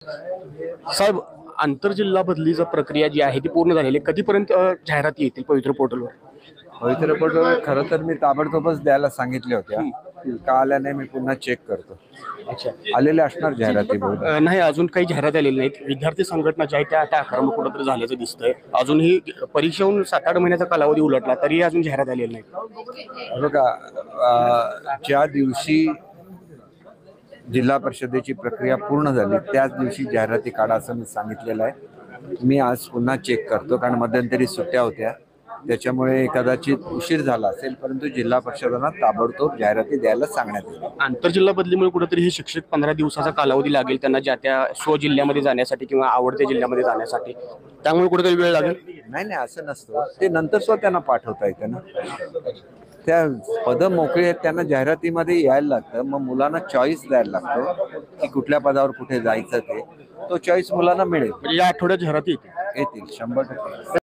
साहेब, आंतरजिल्हा बदलीची प्रक्रिया जी आहे ती पूर्ण झालेली आहे. कधीपर्यंत जाहिराती येतील पवित्र पोर्टलवर? पवित्र पोर्टल खरं तर मी ताबडतोबच द्यायला सांगितल्या होत्या. का आल्या नाही मी पुन्हा चेक करतो. अच्छा. आलेल्या असणार जाहिराती बहुधा. नाही, अजून काही जाहिरात आलेली नाहीत. विद्यार्थी संघटना ज्या आहेत त्या आक्रमक कुठंतरी झाल्याचं दिसतंय. अजूनही परीक्षा होऊन 7-8 महिन्याचा कालावधी उलटला तरी अजून जाहिरात आलेली नाही. बघा, ज्या दिवशी जिल्हा परिषदेची प्रक्रिया पूर्ण झाली त्याच दिवशी जाहिराती काढा असं मी सांगितलेलं आहे. मी आज पुन्हा चेक करतो, कारण मध्यंतरी सुट्ट्या होत्या त्याच्यामुळे कदाचित उशीर झाला असेल, परंतु जिल्हा परिषदांना ताबडतोब जाहिराती द्यायला सांगण्यात येईल. आंतरजिल्हा बदलीमुळे कुठेतरी हे शिक्षक 15 दिवसाचा कालावधी लागेल त्यांना ज्या त्या स्वजिल्ह्यामध्ये जाण्यासाठी किंवा आवडत्या जिल्ह्यामध्ये जाण्यासाठी, त्यामुळे कुठेतरी वेळ लागेल. नाही नाही, असं नसतं. ते नंतर सुद्धा त्यांना पाठवता येतं ना. त्या पदं मोकळी आहेत, त्यांना जाहिरातीमध्ये यायला लागतं. मग मुलांना चॉईस द्यायला लागतो की कुठल्या पदावर कुठे जायचं ते. तो चॉईस मुलांना मिळेल. म्हणजे या आठवड्यात जाहिराती येतील 100%.